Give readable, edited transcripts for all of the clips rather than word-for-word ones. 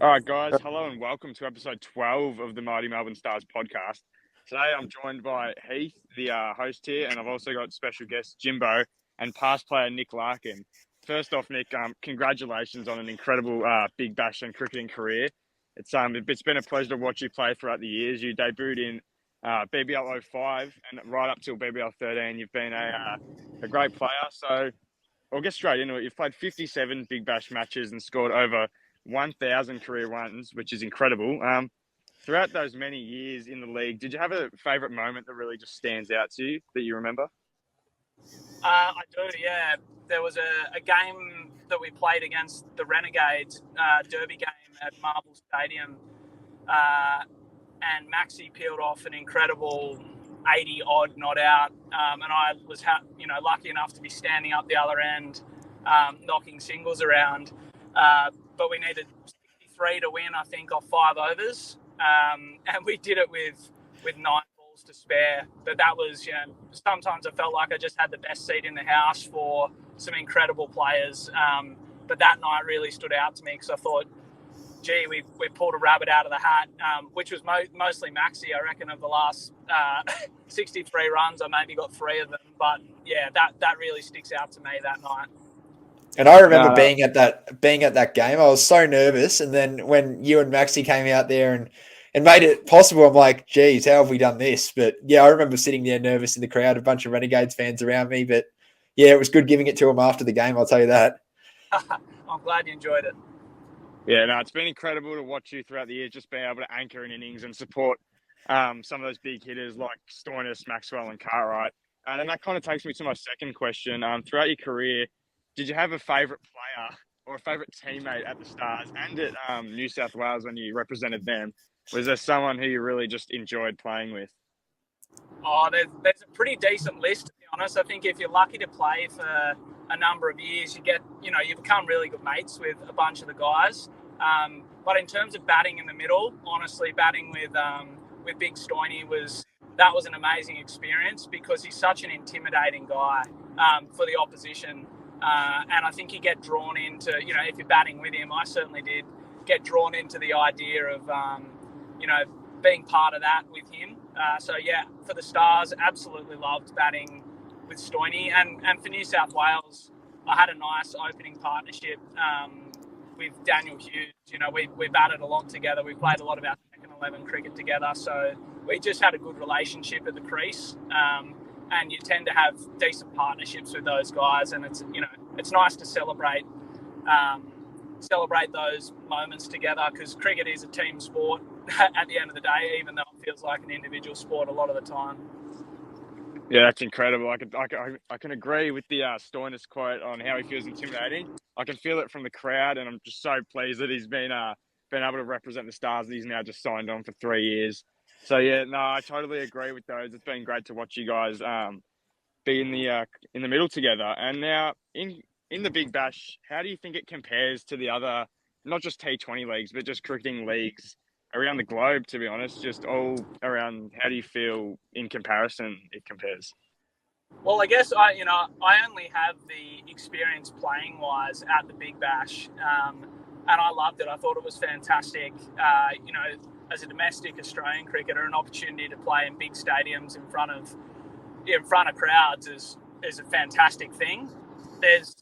All right, guys. Hello and welcome to episode 12 of the Mighty Melbourne Stars podcast. Today, I'm joined by Heath, the host here, and I've also got special guest Jimbo and past player Nick Larkin. First off, Nick, congratulations on an incredible Big Bash and cricketing career. It's been a pleasure to watch you play throughout the years. You debuted in BBL 05 and right up till BBL 13. You've been a great player. So I'll get straight into it. You've played 57 Big Bash matches and scored over 1,000 career runs, which is incredible. Throughout those many years in the league, did you have a favourite moment that really just stands out to you that you remember? I do, yeah. There was a game that we played against the Renegades, derby game at Marvel Stadium, and Maxi peeled off an incredible 80-odd not out, and I was lucky enough to be standing up the other end, knocking singles around. But we needed 63 to win, I think, off 5 overs. And we did it with 9 balls to spare. But that was, sometimes I felt like I just had the best seat in the house for some incredible players. But that night really stood out to me because I thought, gee, we pulled a rabbit out of the hat, which was mostly Maxi. I reckon of the last 63 runs, I maybe got 3 of them. But, yeah, that really sticks out to me that night. And I remember being at that game. I was so nervous, and then when you and Maxi came out there and made it possible, I'm like, geez, how have we done this? But yeah, I remember sitting there nervous in the crowd, a bunch of Renegades fans around me. But yeah, it was good giving it to them after the game, I'll tell you that. I'm glad you enjoyed it. Yeah, no, it's been incredible to watch you throughout the years, just being able to anchor in innings and support some of those big hitters like Stoinis, Maxwell and Cartwright. And then that kind of takes me to my second question. Throughout your career, did you have a favourite player or a favourite teammate at the Stars and at New South Wales when you represented them? Was there someone who you really just enjoyed playing with? Oh, there's a pretty decent list, to be honest. I think if you're lucky to play for a number of years, you become really good mates with a bunch of the guys. But in terms of batting in the middle, honestly, batting with Big Stoiny was an amazing experience because he's such an intimidating guy for the opposition. And I think you get drawn into, if you're batting with him, I certainly did get drawn into the idea of, being part of that with him. So, yeah, for the Stars, absolutely loved batting with Stoiny. And for New South Wales, I had a nice opening partnership with Daniel Hughes. We batted a lot together. We played a lot of our second 11 cricket together. So we just had a good relationship at the crease. And you tend to have decent partnerships with those guys, and it's nice to celebrate those moments together because cricket is a team sport at the end of the day, even though it feels like an individual sport a lot of the time. Yeah, that's incredible. I can agree with the Stoinis quote on how he feels intimidating. I can feel it from the crowd, and I'm just so pleased that he's been able to represent the Stars. He's now just signed on for 3 years. So yeah, no, I totally agree with those. It's been great to watch you guys be in the middle together. And now in the Big Bash, how do you think it compares to the other, not just T20 leagues, but just cricketing leagues around the globe? To be honest, just all around, how do you feel in comparison it compares? Well, I guess I only have the experience playing wise at the Big Bash, and I loved it. I thought it was fantastic. As a domestic Australian cricketer, an opportunity to play in big stadiums in front of crowds is a fantastic thing. There's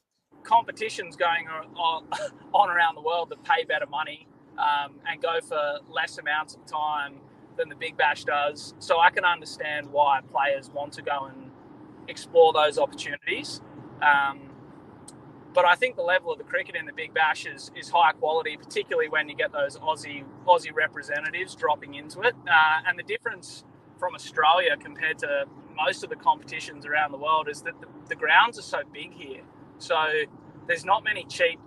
competitions going on around the world that pay better money and go for less amounts of time than the Big Bash does. So I can understand why players want to go and explore those opportunities. But I think the level of the cricket in the Big Bash is high quality, particularly when you get those Aussie representatives dropping into it. And the difference from Australia compared to most of the competitions around the world is that the grounds are so big here. So there's not many cheap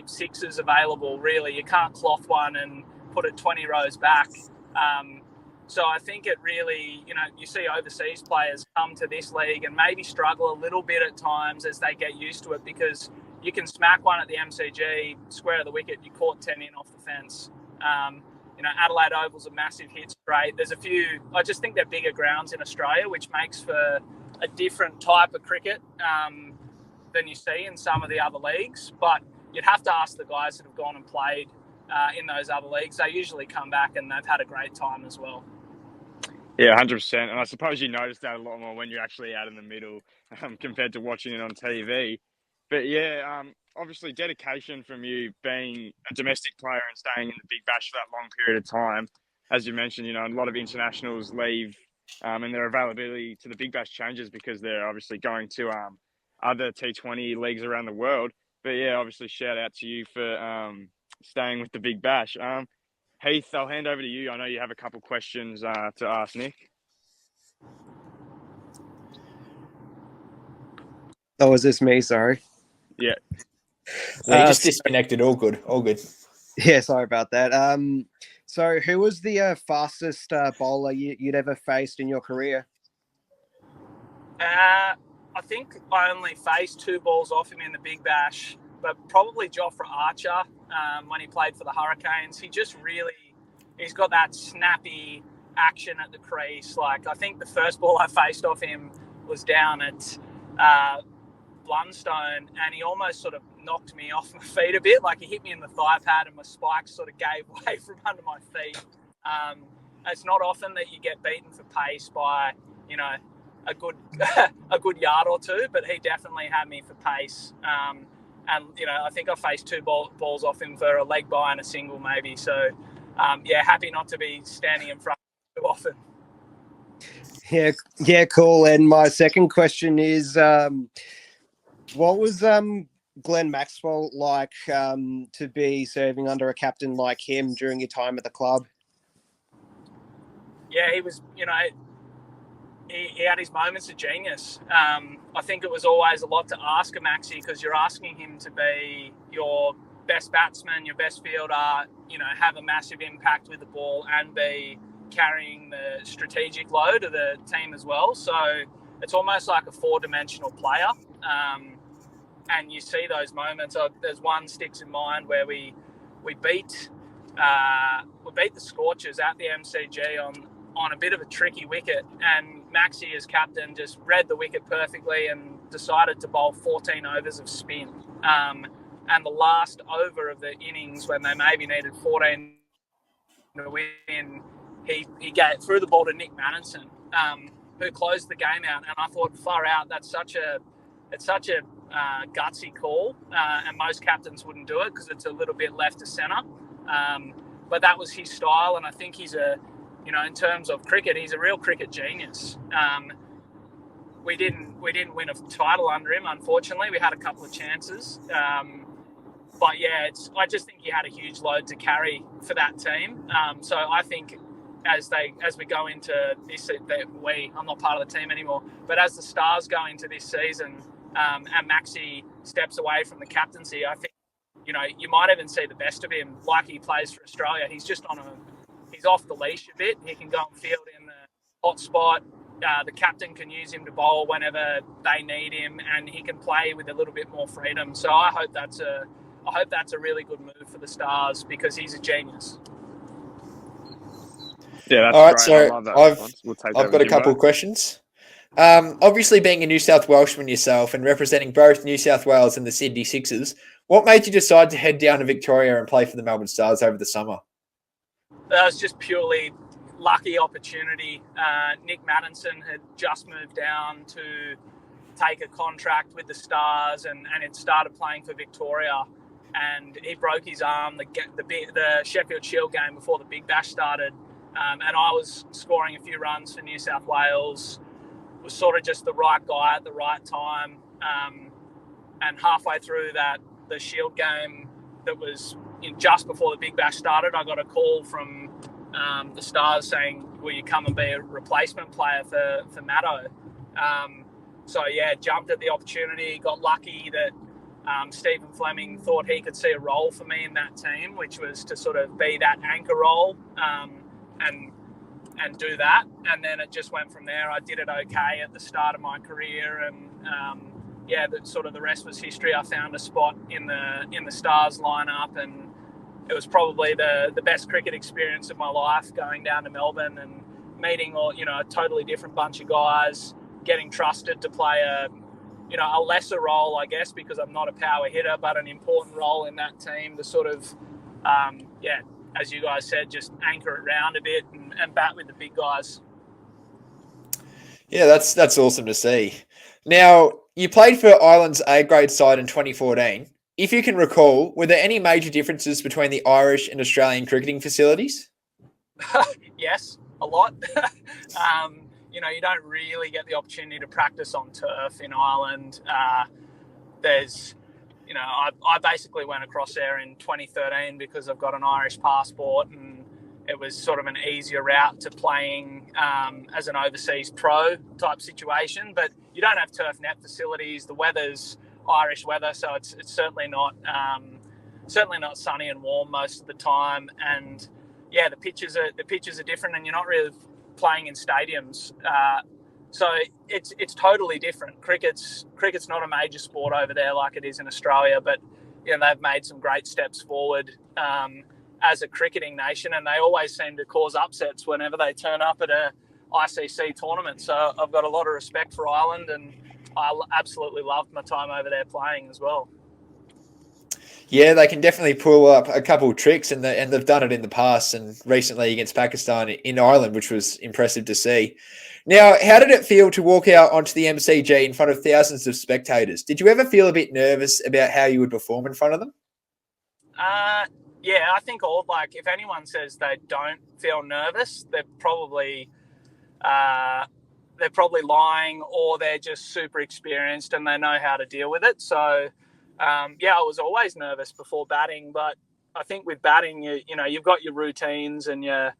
sixes available, really. You can't cloth one and put it 20 rows back. So I think it really, you see overseas players come to this league and maybe struggle a little bit at times as they get used to it because you can smack one at the MCG, square of the wicket, you caught 10 in off the fence. Adelaide Oval's a massive hit straight. There's a few, I just think they're bigger grounds in Australia, which makes for a different type of cricket than you see in some of the other leagues. But you'd have to ask the guys that have gone and played in those other leagues, they usually come back and they've had a great time as well. Yeah, 100%. And I suppose you notice that a lot more when you're actually out in the middle compared to watching it on TV. But yeah, obviously dedication from you being a domestic player and staying in the Big Bash for that long period of time. As you mentioned, a lot of internationals leave and their availability to the Big Bash changes because they're obviously going to other T20 leagues around the world. But yeah, obviously shout out to you for staying with the Big Bash. Heath, I'll hand over to you. I know you have a couple questions to ask Nick. Oh, is this me? Sorry. Yeah. Yeah, you just disconnected. All good. All good. Yeah, sorry about that. So who was the fastest bowler you'd ever faced in your career? I think I only faced 2 balls off him in the Big Bash, but probably Jofra Archer when he played for the Hurricanes. He's got that snappy action at the crease. Like, I think the first ball I faced off him was down at Blundstone, and he almost sort of knocked me off my feet a bit. Like, he hit me in the thigh pad and my spikes sort of gave way from under my feet. It's not often that you get beaten for pace by, a good yard or two, but he definitely had me for pace. And, I think I faced 2 balls off him for a leg by and a single maybe. So, happy not to be standing in front too often. Yeah, cool. And my second question is, what was Glenn Maxwell like to be serving under a captain like him during your time at the club? Yeah, he was, he had his moments of genius. I think it was always a lot to ask of Maxie because you're asking him to be your best batsman, your best fielder, have a massive impact with the ball and be carrying the strategic load of the team as well. So it's almost like a 4-dimensional player. And you see those moments. There's one sticks in mind where we beat the Scorchers at the MCG on a bit of a tricky wicket, and Maxie as captain just read the wicket perfectly and decided to bowl 14 overs of spin. And the last over of the innings, when they maybe needed 14 to win, he threw the ball to Nick Manninson, who closed the game out. And I thought, far out, it's such a gutsy call, and most captains wouldn't do it because it's a little bit left to centre. But that was his style, and I think he's in terms of cricket, he's a real cricket genius. We didn't win a title under him, unfortunately. We had a couple of chances. But yeah, I just think he had a huge load to carry for that team. So I think as we go into this, I'm not part of the team anymore, but as the Stars go into this season, and Maxie steps away from the captaincy, I think, you might even see the best of him. Like, he plays for Australia. He's just he's off the leash a bit. He can go and field in the hot spot. The captain can use him to bowl whenever they need him, and he can play with a little bit more freedom. So I hope that's a really good move for the Stars because he's a genius. Yeah, that's all right. great. So I love that. I've got a couple of questions. Obviously, being a New South Welshman yourself and representing both New South Wales and the Sydney Sixers, what made you decide to head down to Victoria and play for the Melbourne Stars over the summer? That was just purely lucky opportunity. Nick Manninson had just moved down to take a contract with the Stars and had started playing for Victoria. And he broke his arm the Sheffield Shield game before the Big Bash started. And I was scoring a few runs for New South Wales, was sort of just the right guy at the right time. And halfway through the Shield game that was just before the Big Bash started, I got a call from the Stars saying, will you come and be a replacement player for Matto? So, yeah, jumped at the opportunity, got lucky that Stephen Fleming thought he could see a role for me in that team, which was to sort of be that anchor role and do that. And then it just went from there. I did it okay at the start of my career, and the rest was history. I found a spot in the Stars lineup, and it was probably the best cricket experience of my life, going down to Melbourne and meeting a totally different bunch of guys, getting trusted to play a lesser role, I guess, because I'm not a power hitter, but an important role in that team to sort of yeah, as you guys said, just anchor it round a bit and bat with the big guys. Yeah, that's awesome to see. Now, you played for Ireland's A-grade side in 2014. If you can recall, were there any major differences between the Irish and Australian cricketing facilities? Yes, a lot. You don't really get the opportunity to practice on turf in Ireland. There's, I basically went across there in 2013 because I've got an Irish passport, and it was sort of an easier route to playing as an overseas pro type situation. But you don't have turf net facilities. The weather's Irish weather, so it's certainly not sunny and warm most of the time. And yeah, the pitches are different, and you're not really playing in stadiums. So it's totally different. Cricket's not a major sport over there like it is in Australia, but they've made some great steps forward as a cricketing nation, and they always seem to cause upsets whenever they turn up at a ICC tournament. So I've got a lot of respect for Ireland, and I absolutely loved my time over there playing as well. Yeah, they can definitely pull up a couple of tricks, and they've done it in the past and recently against Pakistan in Ireland, which was impressive to see. Now, how did it feel to walk out onto the MCG in front of thousands of spectators? Did you ever feel a bit nervous about how you would perform in front of them? Yeah, I think if anyone says they don't feel nervous, they're probably lying, or they're just super experienced and they know how to deal with it. So, I was always nervous before batting, but I think with batting, you've got your routines and your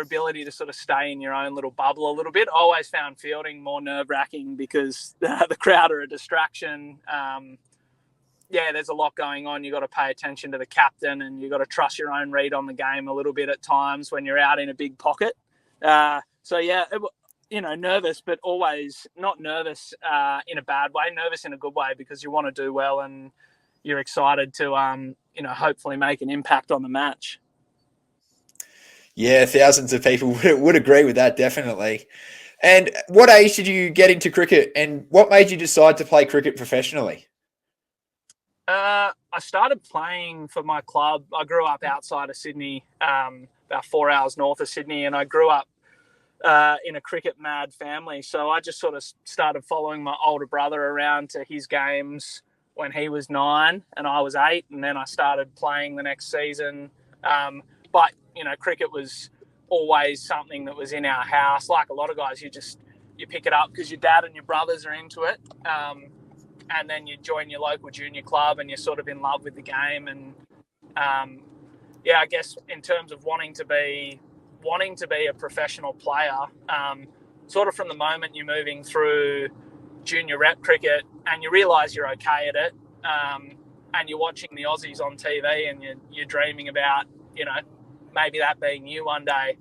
ability to sort of stay in your own little bubble a little bit. I always found fielding more nerve-wracking because the crowd are a distraction. There's a lot going on. You've got to pay attention to the captain, and you've got to trust your own read on the game a little bit at times when you're out in a big pocket. Nervous, but always not nervous in a bad way, nervous in a good way, because you want to do well and you're excited to, hopefully make an impact on the match. Yeah, thousands of people would agree with that, definitely. And what age did you get into cricket, and what made you decide to play cricket professionally? I started playing for my club. I grew up outside of Sydney, about 4 hours north of Sydney, and I grew up in a cricket mad family. So I just sort of started following my older brother around to his games when he was 9 and I was 8, and then I started playing the next season. But cricket was always something that was in our house. Like a lot of guys, you pick it up because your dad and your brothers are into it. And then you join your local junior club and you're sort of in love with the game. And I guess in terms of wanting to be a professional player, sort of from the moment you're moving through junior rep cricket and you realise you're okay at it, and you're watching the Aussies on TV and you're dreaming about, maybe that being you one day.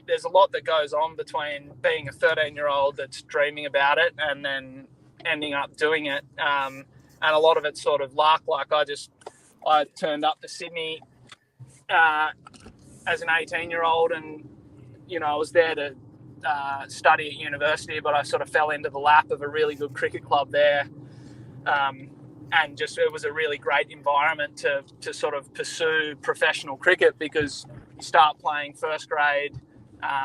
There's a lot that goes on between being a 13-year-old that's dreaming about it and then ending up doing it. And a lot of it's sort of luck. Like I turned up to Sydney as an 18-year-old, and I was there to study at university, but I sort of fell into the lap of a really good cricket club there, and just it was a really great environment to sort of pursue professional cricket, because you start playing first grade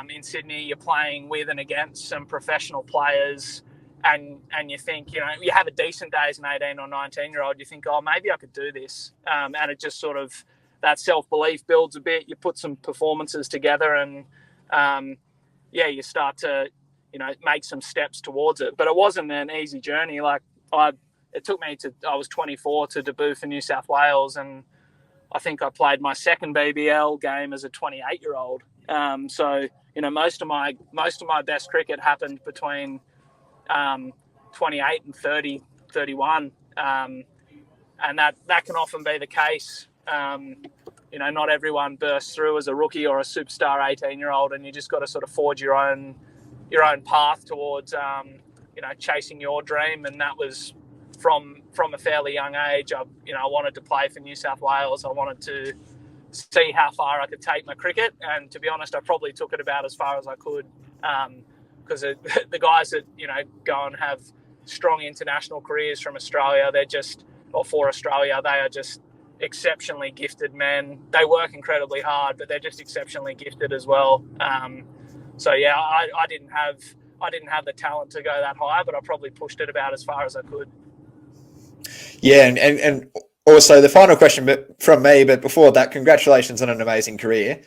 in Sydney, you're playing with and against some professional players, and you think, you have a decent day as an 18 or 19-year-old, you think, oh, maybe I could do this, and it just sort of, that self-belief builds a bit. You put some performances together and, you start to, make some steps towards it. But it wasn't an easy journey. It took me I was 24 to debut for New South Wales, and I think I played my second BBL game as a 28-year-old. So, most of my best cricket happened between 28 and 30, 31. And that can often be the case. Not everyone bursts through as a rookie or a superstar 18-year-old, and you just got to sort of forge your own path towards, chasing your dream. And that was from a fairly young age. I wanted to play for New South Wales. I wanted to see how far I could take my cricket, and to be honest, I probably took it about as far as I could, because the guys that go and have strong international careers from Australia, they're just for Australia. They are just exceptionally gifted men. They work incredibly hard, but they're just exceptionally gifted as well. So yeah, I didn't have the talent to go that high, but I probably pushed it about as far as I could. Yeah, and also the final question from me, but before that, congratulations on an amazing career.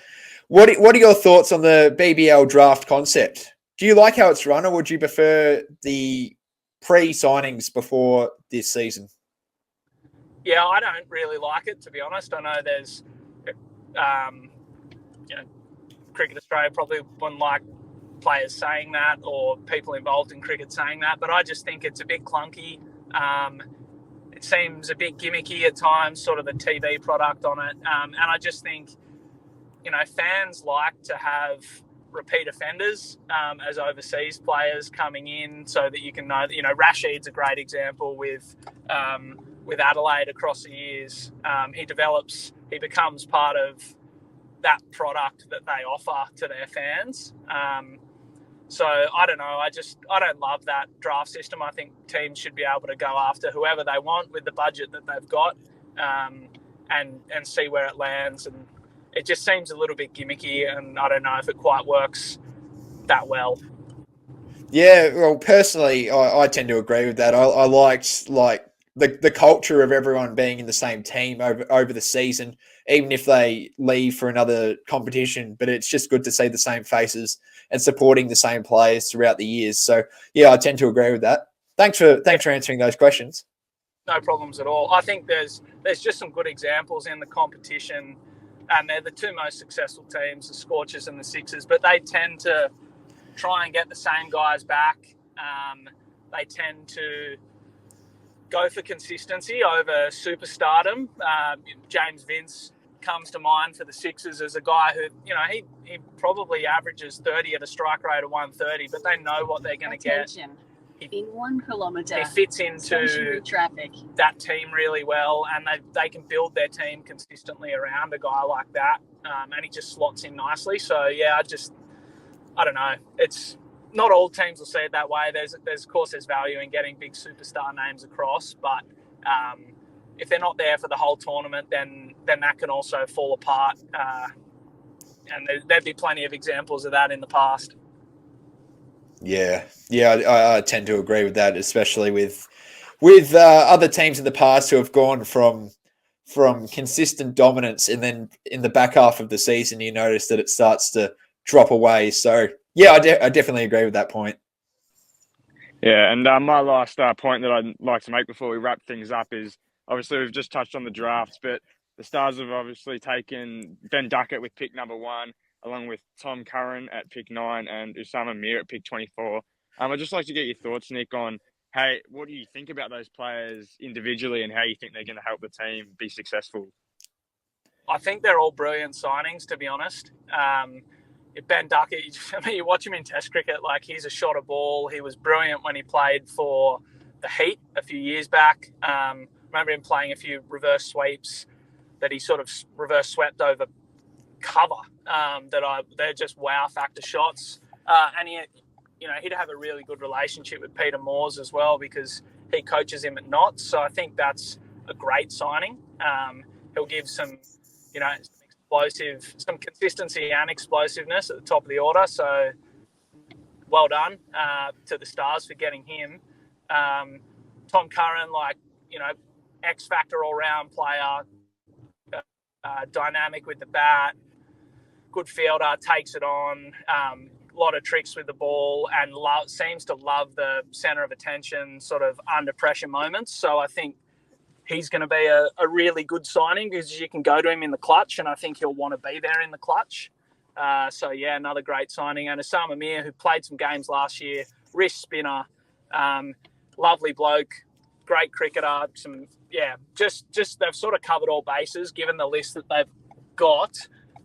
What are your thoughts on the BBL draft concept? Do you like how it's run, or would you prefer the pre-signings before this season? Yeah, I don't really like it, to be honest. I know there's, Cricket Australia probably wouldn't like players saying that or people involved in cricket saying that, but I just think it's a bit clunky. It seems a bit gimmicky at times, sort of the TV product on it. And I just think, fans like to have repeat offenders as overseas players coming in so that you can know, Rashid's a great example with Adelaide across the years. He becomes part of that product that they offer to their fans. So I don't know. I don't love that draft system. I think teams should be able to go after whoever they want with the budget that they've got, and see where it lands. And it just seems a little bit gimmicky, and I don't know if it quite works that well. Yeah, well, personally, I tend to agree with that. I liked the culture of everyone being in the same team over the season, even if they leave for another competition. But it's just good to see the same faces and supporting the same players throughout the years. So yeah, I tend to agree with that. Thanks for answering those questions. No problems at all. I think there's just some good examples in the competition, and they're the two most successful teams, the Scorchers and the Sixers. But they tend to try and get the same guys back. They tend to go for consistency over superstardom. James Vince comes to mind for the Sixers as a guy who, he probably averages 30 at a strike rate of 130, but they know what they're going to get. In 1 kilometre, he fits into traffic. That team really well, and they can build their team consistently around a guy like that, and he just slots in nicely. So yeah, I don't know. It's not all teams will see it that way. There's of course there's value in getting big superstar names across, but if they're not there for the whole tournament, then that can also fall apart. And there'd be plenty of examples of that in the past. Yeah, I tend to agree with that, especially with other teams in the past who have gone from consistent dominance, and then in the back half of the season, you notice that it starts to drop away. So yeah, I definitely agree with that point. Yeah, and my last point that I'd like to make before we wrap things up is, obviously we've just touched on the drafts, but the Stars have obviously taken Ben Duckett with pick number 1, along with Tom Curran at pick 9 and Usama Mir at pick 24. I'd just like to get your thoughts, Nick, on, hey, what do you think about those players individually and how you think they're going to help the team be successful? I think they're all brilliant signings, to be honest. Ben Duckett, you watch him in Test cricket, like he's a shot of ball. He was brilliant when he played for the Heat a few years back. Remember him playing a few reverse sweeps that he sort of reverse swept over cover. They're just wow factor shots. And he'd have a really good relationship with Peter Moores as well, because he coaches him at Notts. So I think that's a great signing. He'll give some consistency and explosiveness at the top of the order. So well done to the Stars for getting him. Tom Curran, X factor all round player, dynamic with the bat, good fielder, takes it on, a lot of tricks with the ball, and seems to love the centre of attention sort of under pressure moments. So I think he's going to be a really good signing, because you can go to him in the clutch, and I think he'll want to be there in the clutch. So yeah, another great signing. And Usama Mir, who played some games last year, wrist spinner, lovely bloke, great cricketer. Just they've sort of covered all bases given the list that they've got.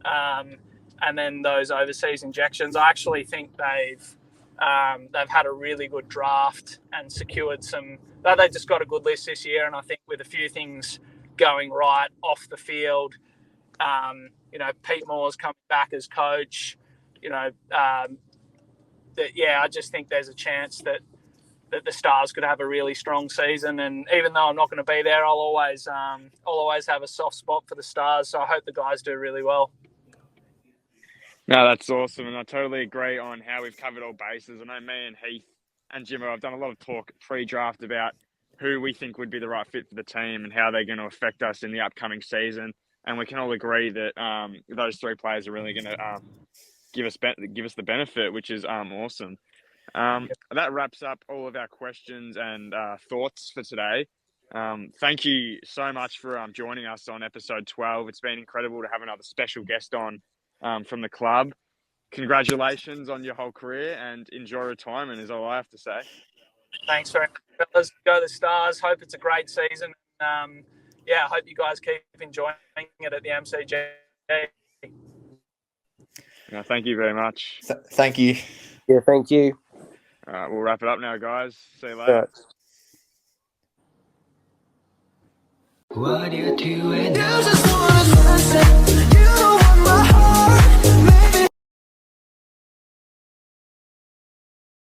And then those overseas injections, I actually think they've had a really good draft and secured some. They just got a good list this year, and I think with a few things going right off the field, Pete Moore's coming back as coach. I just think there's a chance that that the Stars could have a really strong season. And even though I'm not going to be there, I'll always have a soft spot for the Stars. So I hope the guys do really well. No, that's awesome, and I totally agree on how we've covered all bases. I know me and Heath and Jimmo have done a lot of talk pre-draft about who we think would be the right fit for the team and how they're going to affect us in the upcoming season. And we can all agree that those three players are really going to give us the benefit, which is awesome. That wraps up all of our questions and thoughts for today. Thank you so much for joining us on episode 12. It's been incredible to have another special guest on from the club. Congratulations on your whole career and enjoy retirement is all I have to say. Thanks very much, fellas. Go the Stars. Hope it's a great season. I hope you guys keep enjoying it at the MCG. Thank you very much. Thank you. Yeah, thank you. All right, we'll wrap it up now, guys. See you later. Right. What you doing?